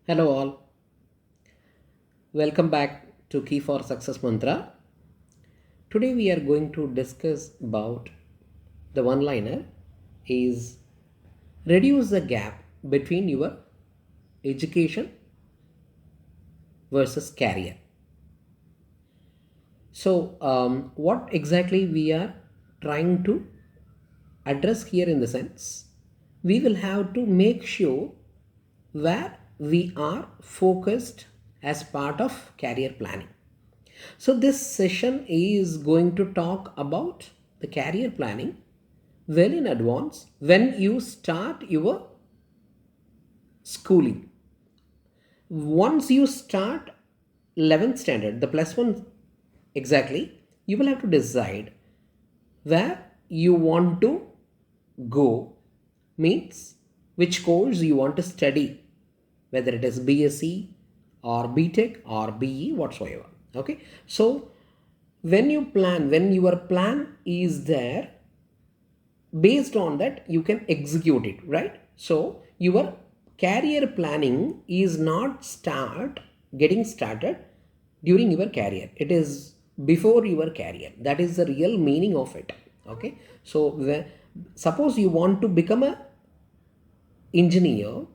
Hello, all. Welcome back to Key for Success Mantra. Today we are going to discuss about the one liner is reduce the gap between your education versus career. So, what exactly we are trying to address here in the sense we will have to make sure where we are focused as part of career planning. So, this session is going to talk about the career planning well in advance when you start your schooling. Once you start 11th standard, the plus one exactly, you will have to decide where you want to go, means which course you want to study, whether it is BSc or BTech or BE, whatsoever. Okay, so when your plan is there, based on that you can execute it, right? So your career planning is not start getting started during your career, it is before your career. That is the real meaning of it. Okay, so suppose you want to become a engineer,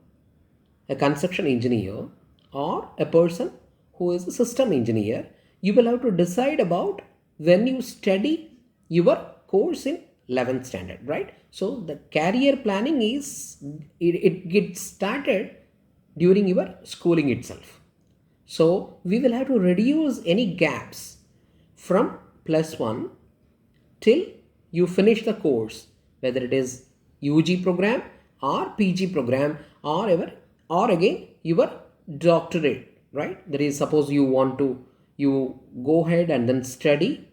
a construction engineer, or a person who is a system engineer, you will have to decide about when you study your course in 11th standard, right? So the career planning is it gets started during your schooling itself. So we will have to reduce any gaps from plus one till you finish the course, whether it is UG program or PG program or ever, or again your doctorate, right? That is, suppose you want to, you go ahead and then study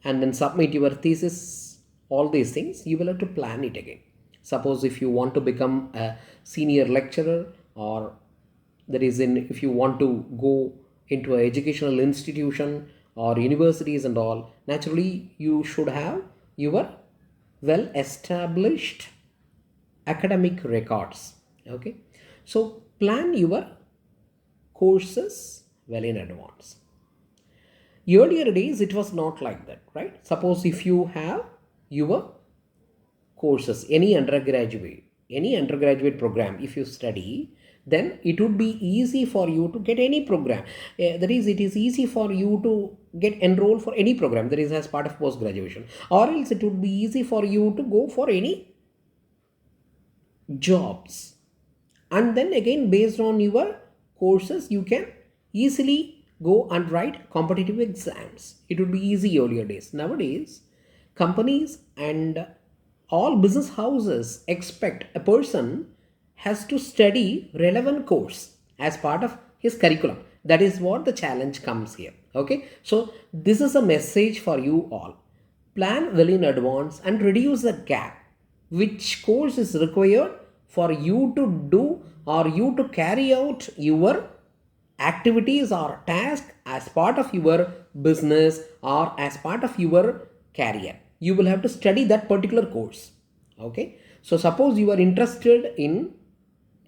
and then submit your thesis, all these things you will have to plan it again. Suppose if you want to become a senior lecturer, or that is in, if you want to go into an educational institution or universities and all, naturally you should have your well established academic records. Okay, so plan your courses well in advance. Earlier days it was not like that, right? Suppose if you have your courses, any undergraduate program, if you study, then it would be easy for you to get any program. That is, it is easy for you to get enrolled for any program that is as part of post graduation, or else it would be easy for you to go for any jobs. And then again, based on your courses, you can easily go and write competitive exams. It would be easy earlier days. Nowadays, companies and all business houses expect a person has to study relevant course as part of his curriculum. That is what the challenge comes here. Okay, so this is a message for you all. Plan well in advance and reduce the gap. Which course is required for you to do or you to carry out your activities or task as part of your business or as part of your career? You will have to study that particular course. Okay, so suppose you are interested in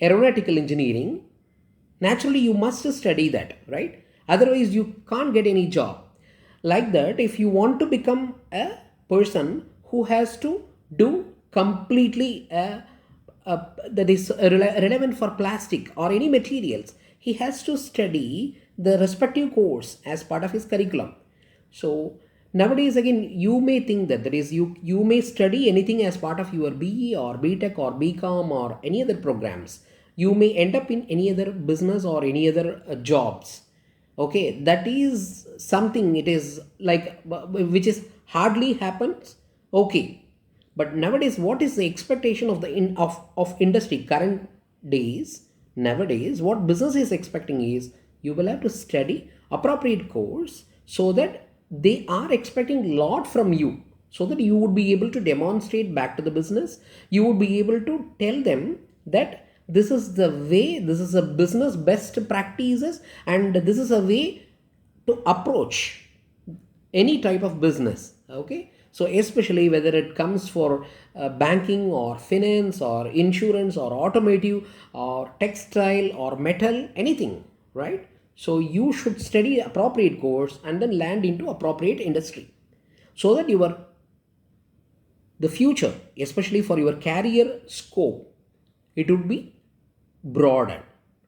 aeronautical engineering, naturally you must study that, right? Otherwise you can't get any job. Like that, if you want to become a person who has to do completely that is relevant for plastic or any materials, he has to study the respective course as part of his curriculum. So nowadays again, you may think that, that is, you may study anything as part of your BE or BTech or BCom or any other programs. You may end up in any other business or any other jobs. Okay, that is something, it is like which is hardly happens. Okay, but nowadays what is the expectation of the of industry current days? Nowadays what business is expecting is you will have to study appropriate course, so that they are expecting lot from you, so that you would be able to demonstrate back to the business. You would be able to tell them that this is the way, this is a business best practices, and this is a way to approach any type of business. Okay, So especially whether it comes for banking or finance or insurance or automotive or textile or metal, anything, right? So you should study appropriate course and then land into appropriate industry, so that your the future, especially for your career scope, it would be broadened.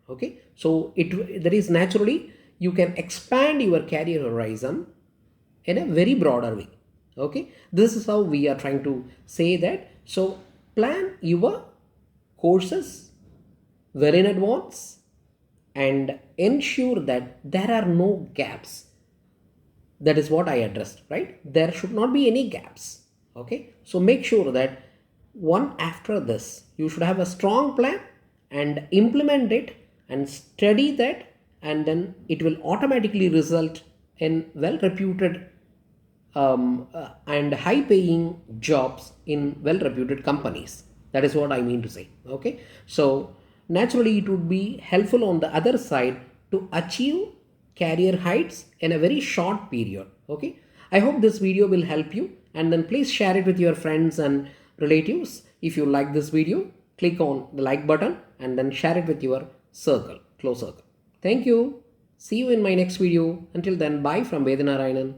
Okay, so it that is naturally you can expand your career horizon in a very broader way. Okay, this is how we are trying to say that. So plan your courses well in advance and ensure that there are no gaps. That is what I addressed, right? There should not be any gaps. Okay, so make sure that one after this you should have a strong plan and implement it and study that, and then it will automatically result in well reputed and high paying jobs in well reputed companies. That is what I mean to say. Okay, so naturally it would be helpful on the other side to achieve career heights in a very short period. Okay, I hope this video will help you, and then please share it with your friends and relatives. If you like this video, click on the like button and then share it with your close circle. Thank you. See you in my next video. Until then, bye from Vedana Rainan.